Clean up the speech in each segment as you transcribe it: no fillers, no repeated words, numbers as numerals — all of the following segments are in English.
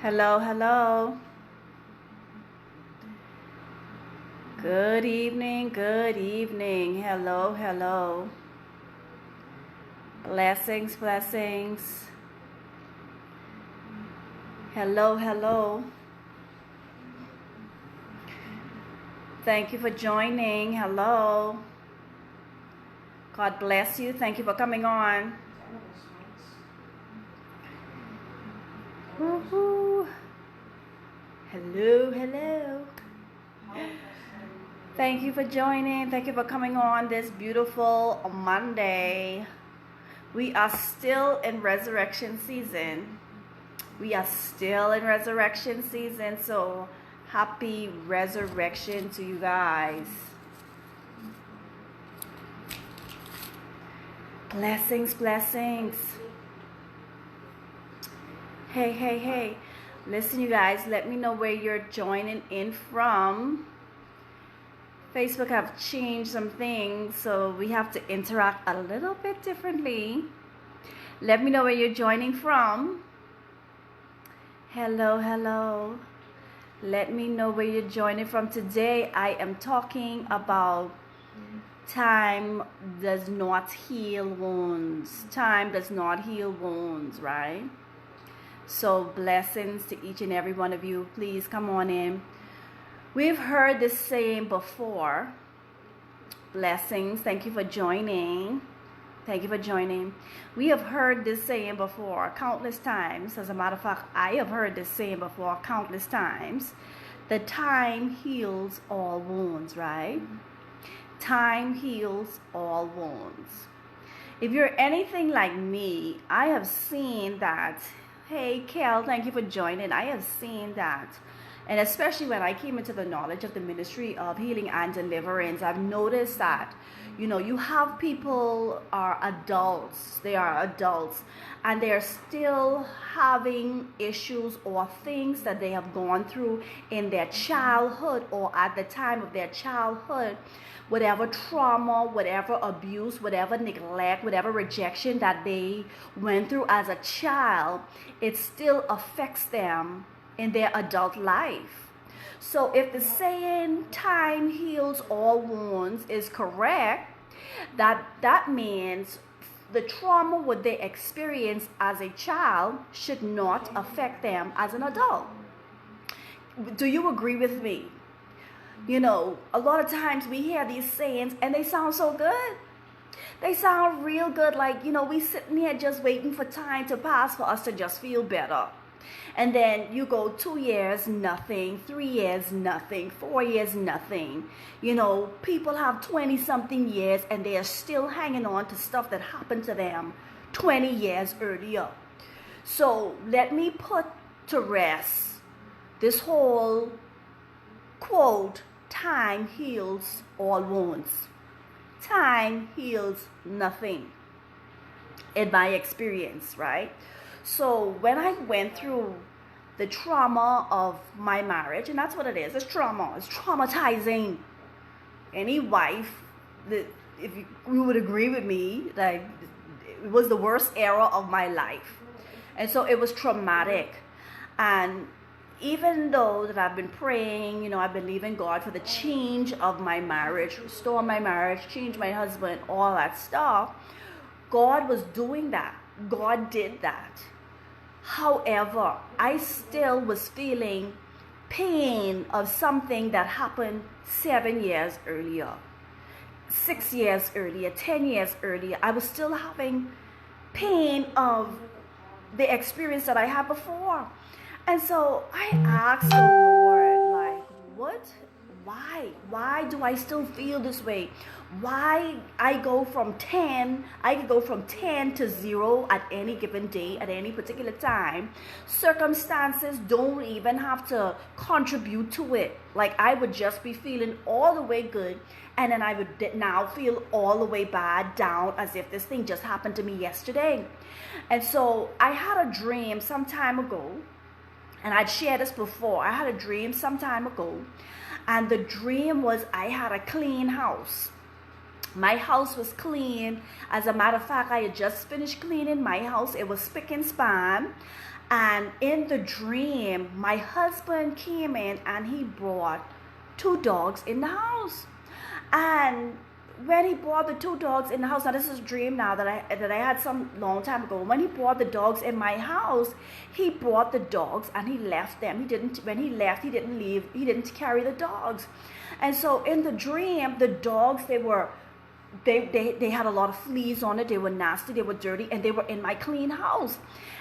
Hello, hello. Good evening, good evening. Hello, hello. Blessings, blessings. Hello, hello. Thank you for joining. Hello. God bless you. Thank you for coming on. Woohoo. Hello, hello. Thank you for joining. Thank you for coming on this beautiful Monday. We are still in resurrection season. So happy resurrection to you guys. Blessings, blessings. Hey. Listen, you guys, let me know where you're joining in from. Facebook have changed some things, so we have to interact a little bit differently. Let me know where you're joining from. Hello, hello. Let me know where you're joining from. Today I am talking about time does not heal wounds. Time does not heal wounds, right? So blessings to each and every one of you. Please come on in. We've heard this saying before. Blessings. Thank you for joining. We have heard this saying before countless times. As a matter of fact, I have heard this saying before countless times. The time heals all wounds, right? Time heals all wounds. If you're anything like me, I have seen that. Hey, Kel, thank you for joining. I have seen that. And especially when I came into the knowledge of the ministry of healing and deliverance, I've noticed that, you have people are adults. They are adults and they're still having issues or things that they have gone through in their childhood or at the time of their childhood. Whatever trauma, whatever abuse, whatever neglect, whatever rejection that they went through as a child, it still affects them in their adult life. So if the saying time heals all wounds is correct, that means the trauma what they experienced as a child should not affect them as an adult. Do you agree with me? A lot of times we hear these sayings and they sound so good. They sound real good, like, we sitting here just waiting for time to pass for us to just feel better. And then you go 2 years, nothing, 3 years, nothing, 4 years, nothing. People have 20-something years and they are still hanging on to stuff that happened to them 20 years earlier. So let me put to rest this whole quote, time heals all wounds. Time heals nothing, in my experience, right? So when I went through the trauma of my marriage, and that's what it is, it's trauma, it's traumatizing. Any wife, if you would agree with me, like, it was the worst era of my life. And so it was traumatic. And even though that I've been praying, I believe in God for the change of my marriage, restore my marriage, change my husband, all that stuff, God was doing that. God did that. However, I still was feeling pain of something that happened 7 years earlier, 6 years earlier, 10 years earlier. I was still having pain of the experience that I had before. And so I asked the Lord, like, why do I still feel this way? Why I could go from 10 to 0 at any given day, at any particular time. Circumstances don't even have to contribute to it. Like, I would just be feeling all the way good, and then I would now feel all the way bad, down, as if this thing just happened to me yesterday. And so I had a dream some time ago, and I'd shared this before. I had a dream some time ago, and the dream was I had a clean house. My house was clean. As a matter of fact, I had just finished cleaning my house. It was spick and span. And in the dream, my husband came in and he brought two dogs in the house. And when he brought the two dogs in the house, now this is a dream now that I had some long time ago. When he brought the dogs in my house, he brought the dogs and he left them. When he left, he didn't leave. He didn't carry the dogs. And so in the dream, the dogs, they had a lot of fleas on it. They were nasty, they were dirty, and they were in my clean house.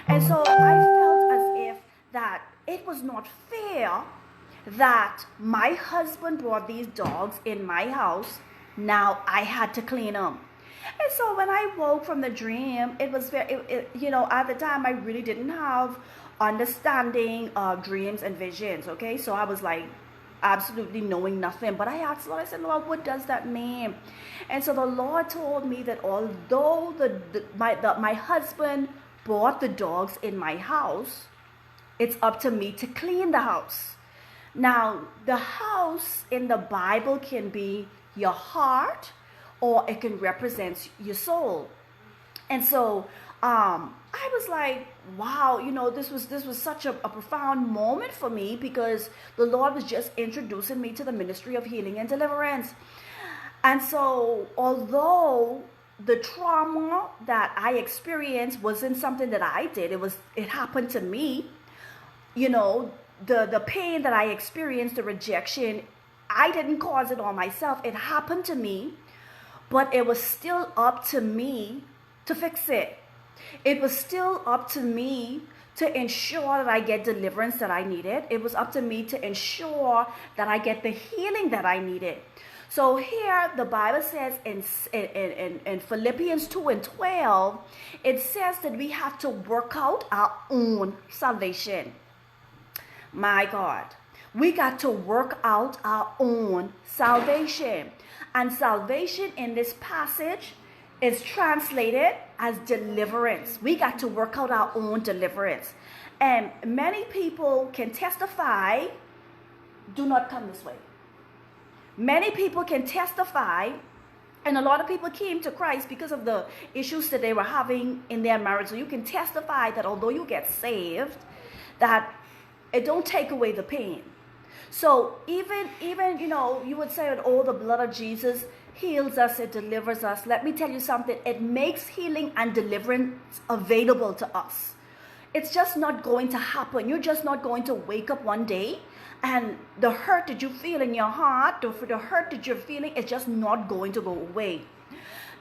And so I felt as if that it was not fair that my husband brought these dogs in my house. Now I had to clean them. And so when I woke from the dream, it was very, at the time I really didn't have understanding of dreams and visions, okay? So I was like absolutely knowing nothing. But I asked Lord, I said, Lord, what does that mean? And so the Lord told me that although my husband brought the dogs in my house, it's up to me to clean the house. Now, the house in the Bible can be your heart, or it can represent your soul. And so I was like, wow, this was such a profound moment for me, because the Lord was just introducing me to the ministry of healing and deliverance. And so although the trauma that I experienced wasn't something that I did, it happened to me, the pain that I experienced, the rejection, I didn't cause it on myself. It happened to me, but it was still up to me to fix it. It was still up to me to ensure that I get deliverance that I needed. It was up to me to ensure that I get the healing that I needed. So here the Bible says in Philippians 2:12, it says that we have to work out our own salvation. My God. We got to work out our own salvation. And salvation in this passage is translated as deliverance. We got to work out our own deliverance. And many people can testify, do not come this way. Many people can testify, and a lot of people came to Christ because of the issues that they were having in their marriage. So you can testify that although you get saved, that it don't take away the pain. So even you would say that, oh, the blood of Jesus heals us, it delivers us. Let me tell you something. It makes healing and deliverance available to us. It's just not going to happen. You're just not going to wake up one day and the hurt that you feel in your heart, the hurt that you're feeling is just not going to go away.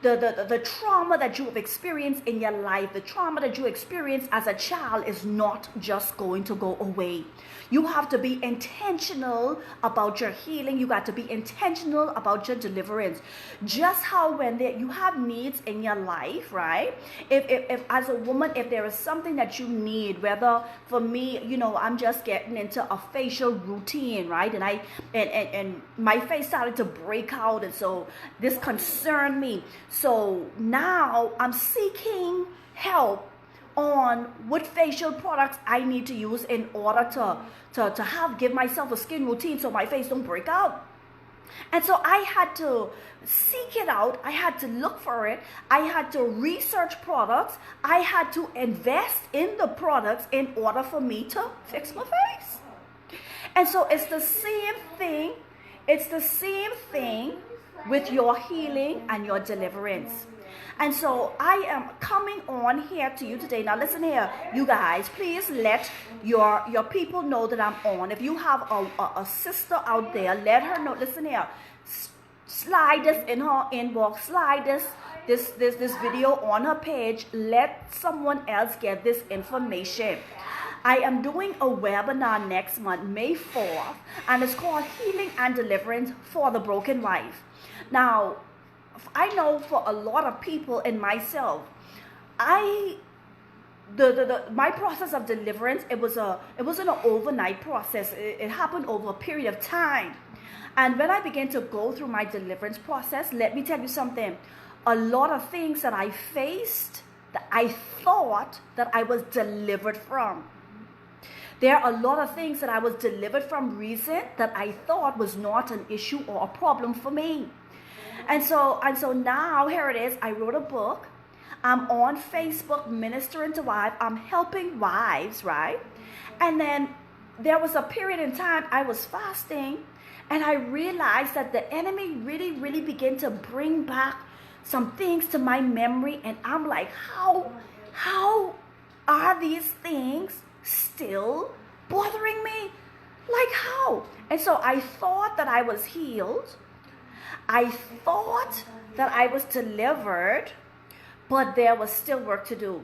The trauma that you have experienced in your life, the trauma that you experienced as a child is not just going to go away. You have to be intentional about your healing. You got to be intentional about your deliverance. Just how when you have needs in your life, right? If as a woman, if there is something that you need, whether for me, I'm just getting into a facial routine, right? And my face started to break out, and so this concerned me. So now I'm seeking help on what facial products I need to use in order to give myself a skin routine so my face don't break out. And so I had to seek it out. I had to look for it. I had to research products. I had to invest in the products in order for me to fix my face. And so it's the same thing. It's the same thing with your healing and your deliverance. And so I am coming on here to you today. Now listen here, you guys, please let your people know that I'm on. If you have a sister out there, let her know. Listen here, slide this in her inbox, slide this video on her page. Let someone else get this information. I am doing a webinar next month, May 4th, and it's called Healing and Deliverance for the Broken Wife. Now, I know for a lot of people and myself, my process of deliverance, it wasn't an overnight process. It happened over a period of time. And when I began to go through my deliverance process, let me tell you something. A lot of things that I faced that I thought that I was delivered from. There are a lot of things that I was delivered from recent that I thought was not an issue or a problem for me. And so now here it is. I wrote a book. I'm on Facebook ministering to wives. I'm helping wives, right? And then there was a period in time I was fasting, and I realized that the enemy really, really began to bring back some things to my memory. And I'm like, how are these things still bothering me? Like how? And so I thought that I was healed. I thought that I was delivered, but there was still work to do.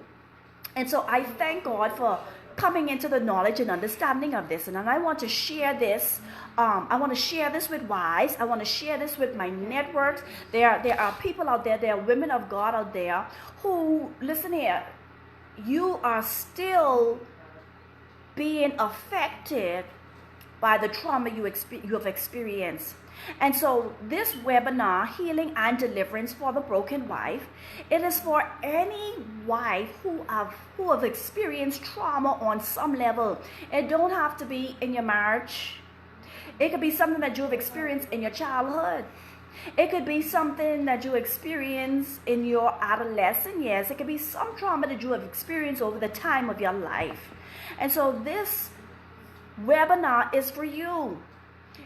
And so I thank God for coming into the knowledge and understanding of this. And I want to share this. I want to share this with wives. I want to share this with my networks. There are people out there, there are women of God out there who, listen here, you are still being affected by the trauma you have experienced. And so this webinar, Healing and Deliverance for the Broken Wife, it is for any wife who have experienced trauma on some level. It don't have to be in your marriage. It could be something that you have experienced in your childhood. It could be something that you experience in your adolescent years. It could be some trauma that you have experienced over the time of your life. And so this webinar is for you.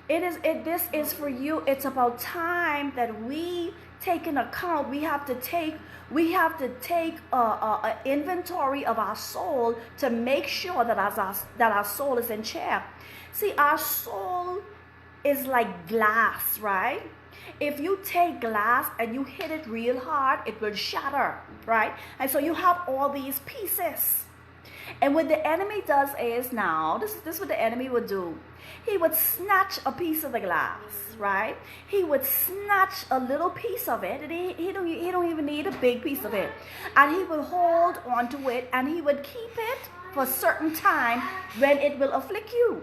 This is for you. It's about time that we take in account. We have to take an inventory of our soul to make sure that our soul is in check. See, our soul is like glass, right? If you take glass and you hit it real hard, it will shatter, right? And so you have all these pieces. And what the enemy does is now, this is what the enemy would do. He would snatch a piece of the glass, right? He would snatch a little piece of it, and he don't even need a big piece of it. And he will hold onto it, and he would keep it for a certain time when it will afflict you.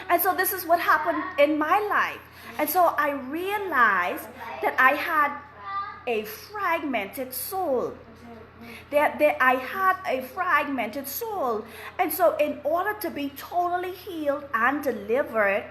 And so this is what happened in my life. And so I realized that I had a fragmented soul. That I had a fragmented soul. And so in order to be totally healed and delivered,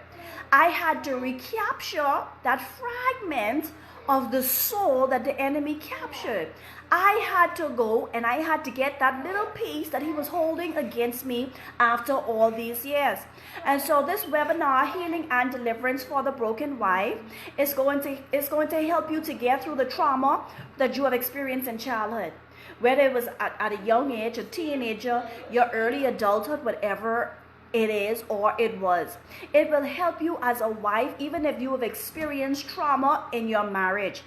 I had to recapture that fragment of the soul that the enemy captured. I had to go and I had to get that little piece that he was holding against me after all these years. And so this webinar, Healing and Deliverance for the Broken Wife, is going to help you to get through the trauma that you have experienced in childhood. Whether it was at a young age, a teenager, your early adulthood, whatever it is or it was. It will help you as a wife, even if you have experienced trauma in your marriage.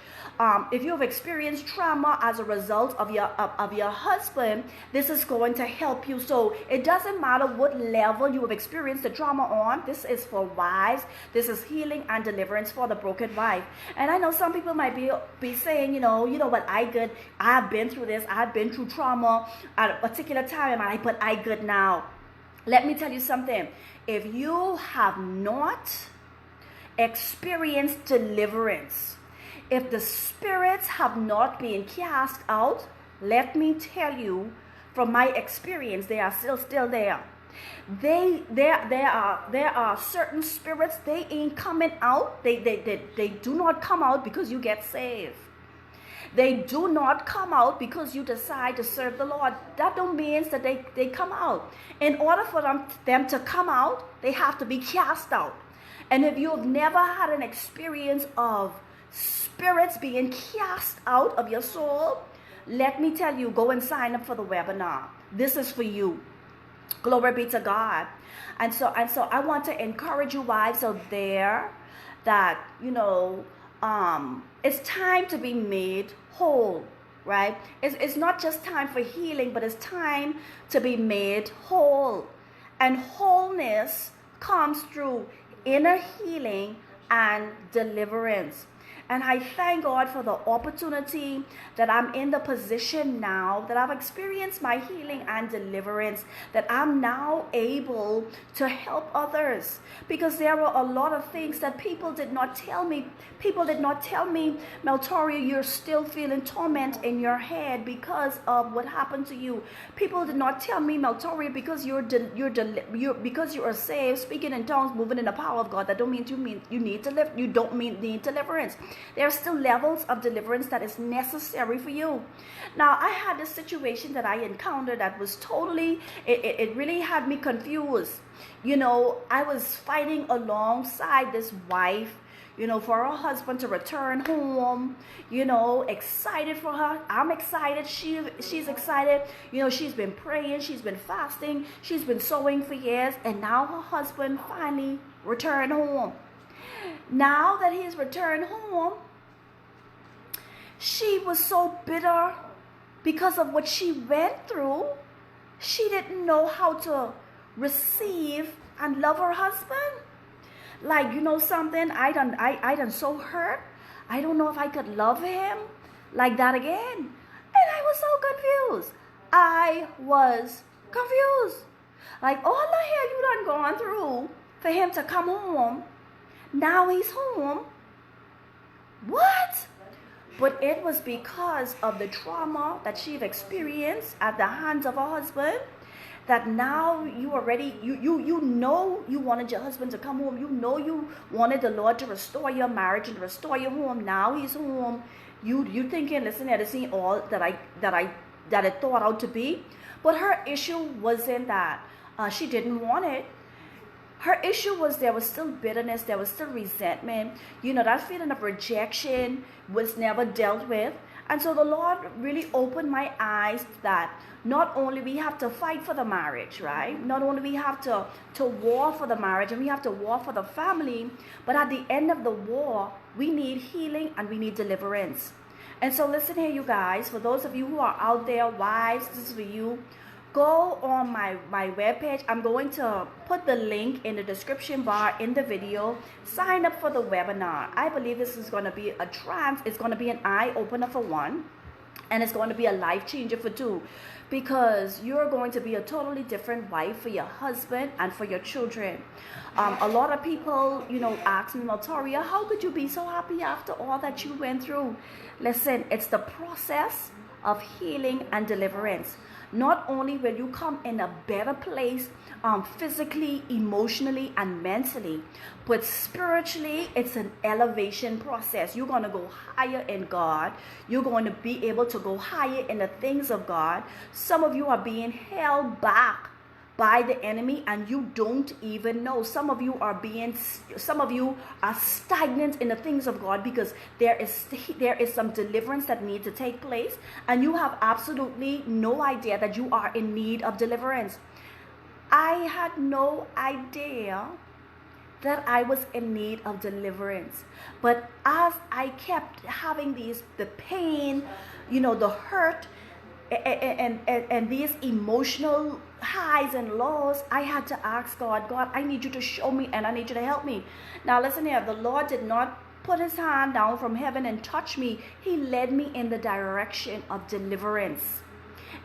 If you have experienced trauma as a result of your husband, this is going to help you. So it doesn't matter what level you have experienced the trauma on. This is for wives. This is healing and deliverance for the broken wife. And I know some people might be saying, you know what, I have been through this. I've been through trauma at a particular time in my life, but I good now. Let me tell you something. If you have not experienced deliverance, if the spirits have not been cast out, let me tell you from my experience, they are still there. There are certain spirits, they ain't coming out. They do not come out because you get saved. They do not come out because you decide to serve the Lord. That don't mean that they come out. In order for them to come out, they have to be cast out. And if you've never had an experience of spirits being cast out of your soul, let me tell you, go and sign up for the webinar. This is for you. Glory be to God. And so I want to encourage you wives out there that, it's time to be made whole, right? It's not just time for healing, but it's time to be made whole. And wholeness comes through inner healing and deliverance. And I thank God for the opportunity that I'm in the position now, that I've experienced my healing and deliverance, that I'm now able to help others. Because there were a lot of things that people did not tell me. People did not tell me, Meltoria, you're still feeling torment in your head because of what happened to you. People did not tell me, Meltoria, because because you are saved, speaking in tongues, moving in the power of God, that don't mean you need deliverance. There are still levels of deliverance that is necessary for you. Now, I had this situation that I encountered that was totally, it really had me confused. I was fighting alongside this wife, for her husband to return home, excited for her. I'm excited. She's excited. She's been praying. She's been fasting. She's been sowing for years. And now her husband finally returned home. Now that he's returned home, she was so bitter because of what she went through. She didn't know how to receive and love her husband. Like, something, I done so hurt. I don't know if I could love him like that again. And I was so confused. I was confused. Like, all the hell you done gone through for him to come home. Now he's home. What? But it was because of the trauma that she'd experienced at the hands of her husband, that now you already, you know you wanted your husband to come home. You wanted the Lord to restore your marriage and restore your home. Now he's home. You thinking, listen here, this ain't all that I thought out to be. But her issue wasn't that she didn't want it. Her issue was there was still bitterness, there was still resentment. That feeling of rejection was never dealt with. And so the Lord really opened my eyes that not only we have to fight for the marriage, right? Not only we have to war for the marriage and we have to war for the family, but at the end of the war, we need healing and we need deliverance. And so listen here, you guys, for those of you who are out there, wives, this is for you. Go on my webpage. I'm going to put the link in the description bar in the video. Sign up for the webinar. I believe this is going to be it's going to be an eye-opener for one, and it's going to be a life changer for two, because you're going to be a totally different wife for your husband and for your children. A lot of people, ask me, Notoria, how could you be so happy after all that you went through? Listen, it's the process of healing and deliverance. Not only will you come in a better place physically, emotionally, and mentally, but spiritually, it's an elevation process. You're going to go higher in God. You're going to be able to go higher in the things of God. Some of you are being held back by the enemy and you don't even know. Some of you are stagnant in the things of God because there is some deliverance that needs to take place, and you have absolutely no idea that you are in need of deliverance. I had no idea that I was in need of deliverance, but as I kept having the pain, the hurt, and these emotional highs and lows, I had to ask God, I need you to show me and I need you to help me. Now listen here, the Lord did not put his hand down from heaven and touch me. He led me in the direction of deliverance.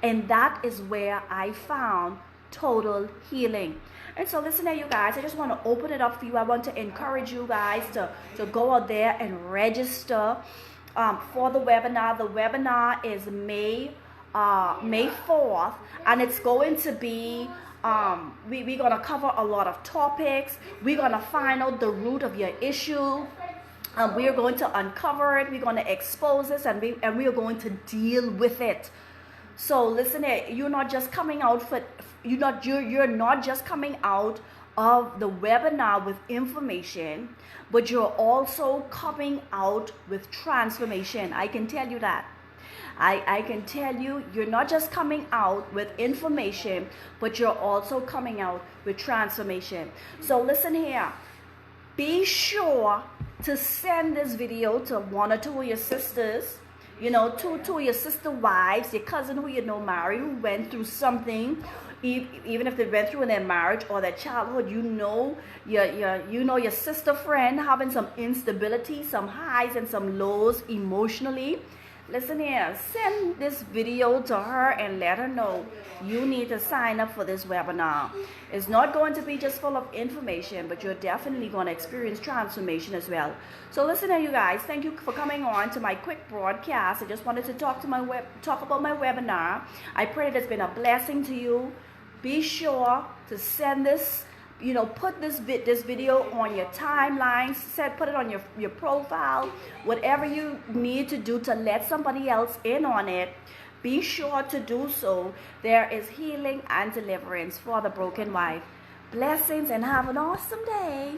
And that is where I found total healing. And so listen here, you guys, I just want to open it up for you. I want to encourage you guys to go out there and register for the webinar. The webinar is May 4th, and it's going to be we're going to cover a lot of topics. We're going to find out the root of your issue. We are going to uncover it. We're going to expose this, and we are going to deal with it. So listen here, you're not just coming out you're not just coming out of the webinar with information, but you're also coming out with transformation. I can tell you that. I can tell you, you're not just coming out with information, but you're also coming out with transformation. So listen here. Be sure to send this video to one or two of your sisters, two of your sister wives, your cousin who married, who went through something, even if they went through in their marriage or their childhood. Your sister friend having some instability, some highs and some lows emotionally. Listen here, send this video to her and let her know you need to sign up for this webinar. It's not going to be just full of information, but you're definitely going to experience transformation as well. So listen here, you guys, thank you for coming on to my quick broadcast. I just wanted to talk about my webinar. I pray that it's been a blessing to you. Be sure to send this put this video on your timeline, put it on your profile, whatever you need to do to let somebody else in on it. Be sure to do so. There is healing and deliverance for the broken wife. Blessings and have an awesome day.